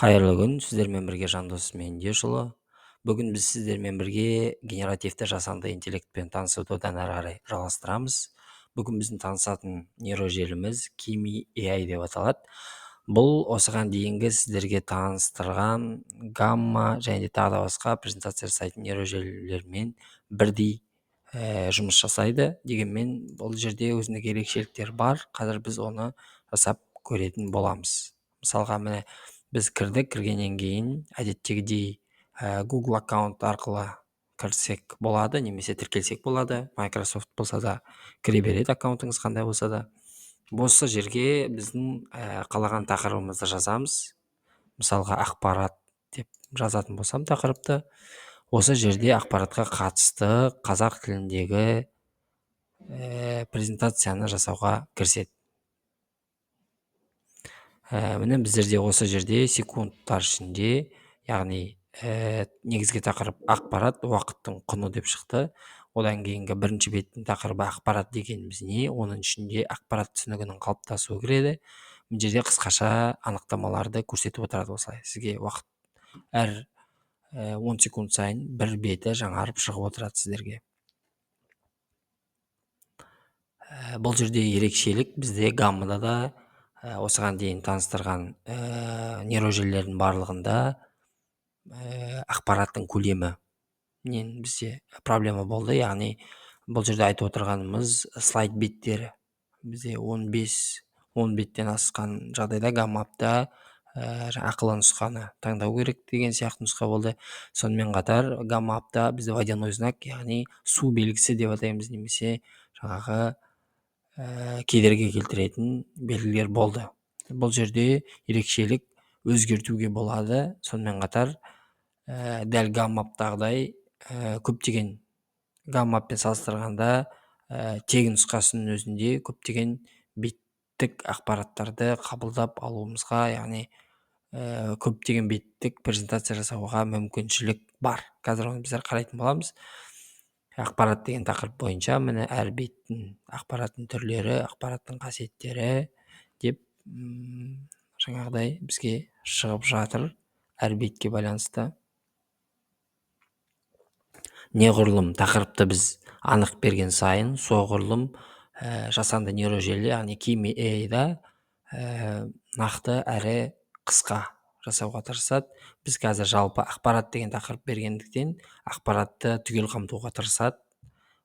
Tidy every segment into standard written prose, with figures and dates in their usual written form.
Қайырлы күн, сіздермен бірге жандос меңдешұлы. Бүгін біз сіздермен бірге генеративті жасанды интеллектпен танысуды одан әрі қарай жалғастырамыз. Бүгін біздің танысатын нейрожеліміз Kimi AI деп аталады. Бұл осыған дейінгі сіздерге таныстырған гамма және тағы да басқа презентация жасайтын нейрожелілермен бірдей жұмыс жасайды. Дегенмен бұл жерде өзіндік ерекшеліктер бар. Қазір біз оны жасап көретін боламыз. Мысалға міне біз кіргеннен кейін әдеттегідей Google аккаунт арқылы кірсек болады, немесе тіркелсек болады. Microsoft болса да кіре береді, аккаунтыңыз қандай болса да. Осы жерге біздің қалаған тақырыбымызды жазамыз. Мысалға ақпарат деп жазатын болсам тақырыпты, осы жерде ақпаратқа қатысты қазақ тіліндегі презентацияны жасауға кіріседі. Міне біздерде осы жерде секундтар ішінде, яғни негізгі тақырып ақпарат, уақыттың құны деп шықты. Одан кейінгі бірінші беттің тақырыбы ақпарат дегеніміз не? Оның ішінде ақпарат түсінігінің қалыптасуы кіреді. Бұл жерде қысқаша анықтамаларды көрсетіп отырады. Осылай сізге уақыт әр 10 секунд сайын бір беті жаңарып шығып отырады сіздерге. Бұл жерде ерекшелік бізде гаммада да осыған дейін таныстырған нейрожелілердің барлығында ақпараттың көлемі бізде проблема болды. Яғни бұл жерде айтып отырғанымыз слайд беттері. Бізде 10 беттен асқан жағдайда гаммапта ақылы нұсқаны таңдау керек деген сияқты нұсқа болды. Сонымен қатар гаммапта бізде водяной знак, яғни су белгісі деп атаймыз, немесе жаңағы кедергі келтіретін белгілер болды. Бұл жерде ерекшелік өзгертуге болады. Сонымен қатар дәл гаммаптағыдай көптеген гаммаппен салыстырғанда тегін нұсқасының өзінде көптеген беттік ақпараттарды қабылдап алуымызға, яғни көптеген беттік презентация жасауға мүмкіншілік бар. Қазір оны біздер қарайтын боламыз. Ақпарат деген тақырып бойынша міне әр беттің ақпараттың түрлері, ақпараттың қасиеттері деп жаңағыдай бізге шығып жатыр әр бетке байланысты. Неғұрлым тақырыпты біз анық берген сайын, соғұрлым жасанды нейрожелі, яғни Kimi AI-да нақты әрі қысқа жасауға тырысады. Біз қазір жалпы ақпарат деген тақырып бергендіктен ақпаратты түгел қамтуға тырысады.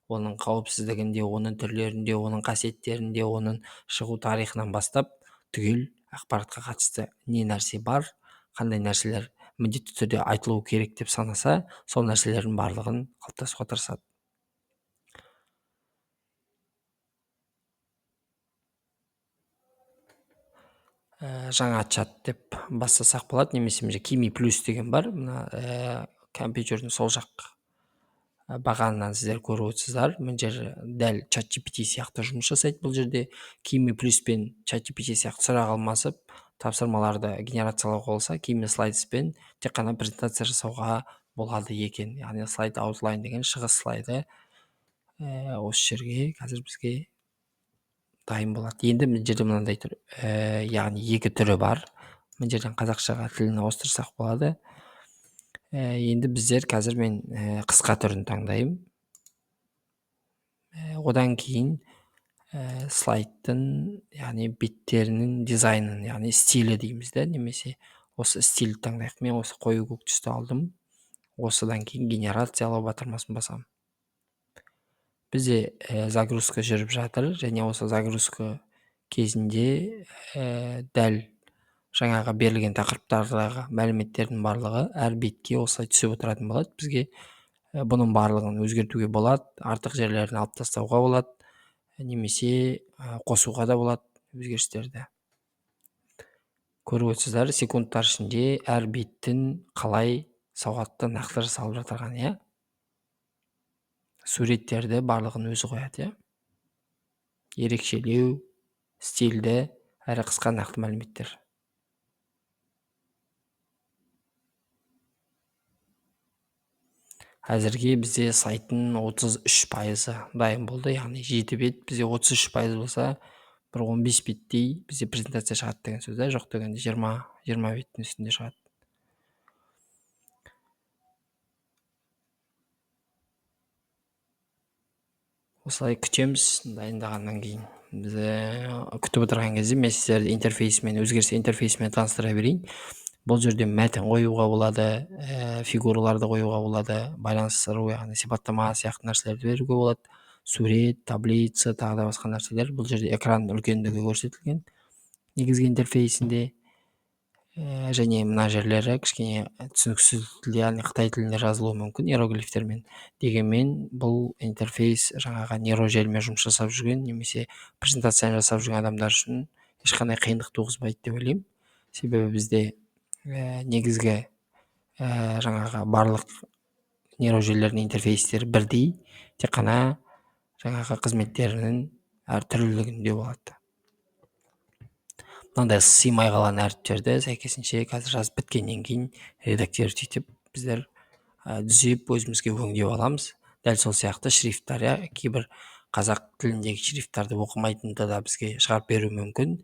Оның қауіпсіздігінде, оның түрлерінде, оның қасиеттерінде, оның шығу тарихынан бастап түгел ақпаратқа қатысты не нәрсе бар, қандай нәрселер міндетті түрде айтылуы керек деп санаса, сол нәрселердің барлығын қалыптасуға тырысады. Жаңа чат деп бастасақ болады, немесе Kimi Plus деген бар. Мына компьютердің сол жақ бағанынан сіздер көріп отырсыздар. Мына жер дәл ChatGPT сияқты жұмыс жасайды. Бұл жерде Kimi Plus пен ChatGPT сияқты сұрақ алмасып, тапсырмаларды генерациялауға болса, Kimi Slides пен тек қана презентация жасауға болады екен. Яғни слайд outline деген шығыс слайды осы жерге қазір бізге дайын болады. Енді мына жерде мынандай тұр, яғни екі түрі бар. Мына жерден қазақшаға тілін ауыстырсақ болады. Енді біздер қазір мен қысқа түрін таңдаймын. Одан кейін слайдтың, яғни беттерінің дизайнын, яғни стилі дейміз да, немесе осы стилді таңдайық. Мен осы қою көк түсті алдым. Осыдан кейін генерациялау батырмасын басам. Бізде загрузка жүріп жатыр, және осы загрузка кезінде дәл жаңағы берілген тақырыптардағы мәліметтердің барлығы әр бетке осылай түсіп отыратын болады. Бізге бұның барлығын өзгертуге болады, артық жерлерін алып тастауға болады, немесе қосуға да болады өзгерістерді. Көріп отырсыздар, секундтар ішінде әр беттің қалай сауатты нақты жасалып жатырған, суреттерді барлығын өзі қояды, ерекшелеу, стильді, әрі қысқа нақты мәліметтер. Әзірге бізде сайттың 33% дайын болды, яғни 7 бет бізде 33% болса, бір 15 беттей бізде презентация шығады деген сөз, жоқ дегенде 20 беттің үстінде шығады. осылай күтеміз. Дайындағаннан кейін біз күтіп отырған кезде мен сіздерді өзгеріс интерфейсімен таныстыра берейін. Бұл жерде мәтін қоюға болады, фигураларды қоюға болады, байланыстыру, яғни сипаттама сияқты нәрселерді беруге болады. Сурет, таблица, тағы да басқа нәрселер. Бұл жерде экран үлкендігі көрсетілген негізгі интерфейсінде. Және мына жерлері кішкене түсініксіз тілде, яғни қытай тілінде жазылуы мүмкін иероглифтермен. Дегенмен бұл интерфейс жаңағы нейрожелімен жұмыс жасап жүрген немесе презентацияны жасап жүрген адамдар үшін ешқандай қиындық туғызбайды деп ойлаймын. Себебі бізде негізгі жаңағы барлық нейрожелілердің интерфейстері бірдей, тек қана жаңағы қызметтерінің әртүрлілігінде болады. Мынандай сыймай қалған әріптерді сәйкесінше қазір жазып біткеннен кейін редактировать етіп біздер түзеп өзімізге өңдеп аламыз. Дәл сол сияқты шрифттар, кейбір қазақ тіліндегі шрифттарды оқымайтынды да бізге шығарып беру мүмкін.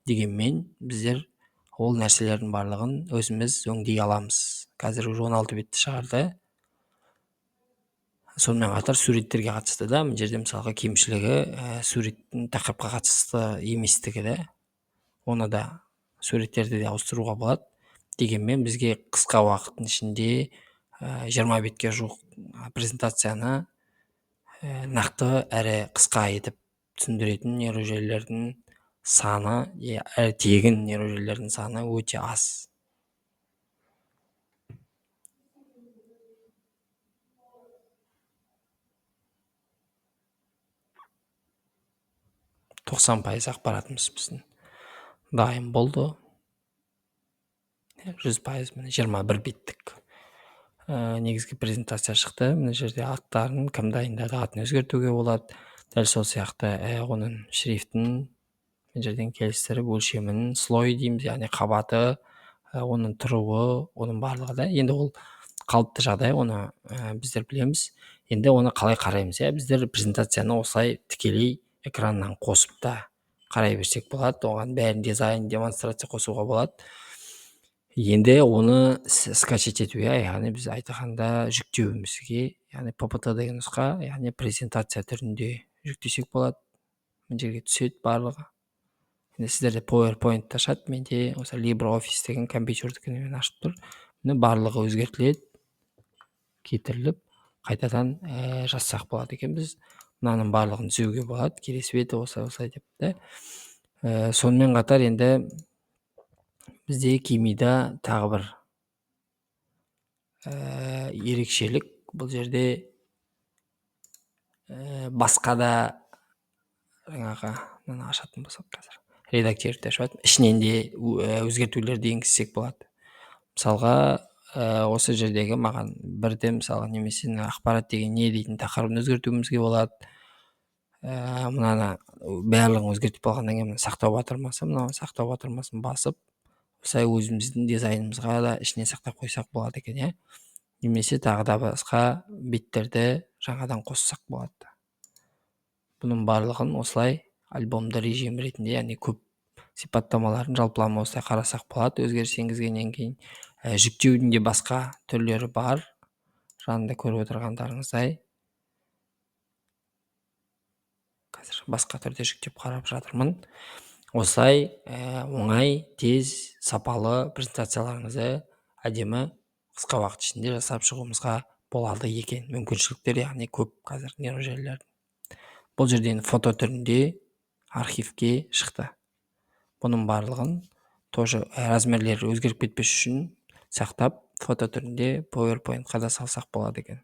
Дегенмен біздер ол нәрселердің барлығын өзіміз өңдей аламыз. Қазір уже 16 бетті шығарды. Сонымен қатар суреттерге қатысты да мына жерде мысалға кемшілігі суреттің тақырыпқа қатысты еместігі де. Оны да суреттерді де ауыстыруға болады. Дегенмен бізге қысқа уақыттың ішінде 20 бетке жуық презентацияны нақты әрі қысқа етіп түсіндіретін нейрожелілердің саны, әрі тегін нейрожелілердің саны өте аз. %90 ақпаратымыз біздің дайын болды. 100% 21 беттік негізгі презентация шықты. Мына жерде аттарын кім дайындады, атын өзгертуге болады. Дәл сол сияқты оның шрифтін мына жерден келістіріп, өлшемін, слой дейміз, яғни қабаты, оның тұруы, оның барлығы да. Енді ол қалыпты жағдай, оны біздер білеміз. Енді оны қалай қараймыз? Біздер презентацияны осылай тікелей экраннан қосып та қарай берсек болады. Оған бәрін дизайн, демонстрация қосуға болады. Енді оны скачать ету, яғни біз айтқанда жүктеуімізге, яғни PPT деген нұсқа, яғни презентация түрінде жүктесек болады. Мына жерге түседі барлығы. Енді сіздерде PowerPoint ашады, менде осы LibreOffice деген компьютердікімен ашып тұр. Міне барлығы өзгертіледі, кетіріліп, қайтадан жазсақ болады екен. Біз мынаның барлығын түзеуге болады. Келесі беті осылай деп та. Сонымен қатар енді бізде Kimi'да тағы бір ерекшелік, бұл жерде басқа да жаңағы мынаны ашатын болсақ, қазір редактировать ашады. Ішінен де өзгертулерді енгізсек болады. Мысалға, осы жердегі маған бірде мысалға немесе ақпарат деген не дейтін тақырыбын өзгертуімізге болады. Мынаны барлығын өзгертіп болғаннан кейін сақтау батырмасы, мынау сақтау батырмасын басып, осылай өзіміздің дизайнымызға да ішіне сақтап қойсақ болады екен, немесе тағы да басқа беттерді жаңадан қоссақ болады. Бұның барлығын осылай альбомды режим ретінде, яғни көп сипаттамаларын жалпылама осылай қарасақ болады. Өзгеріс енгізгеннен кейін жүктеудің де басқа түрлері бар. Жанында көріп отырғандарыңыздай қазір басқа түрде жүктеп қарап жатырмын. Осылай оңай, тез, сапалы презентацияларыңызды әдемі қысқа уақыт ішінде жасап шығуымызға болады екен. Мүмкіншіліктер яғни көп қазір нейрожелілердің. Бұл жерден фото түрінде архивке шықты. Бұның барлығын тоже размерлері өзгеріп кетпес үшін сақтап, фото түрінде PowerPoint-қа да салсақ болады екен.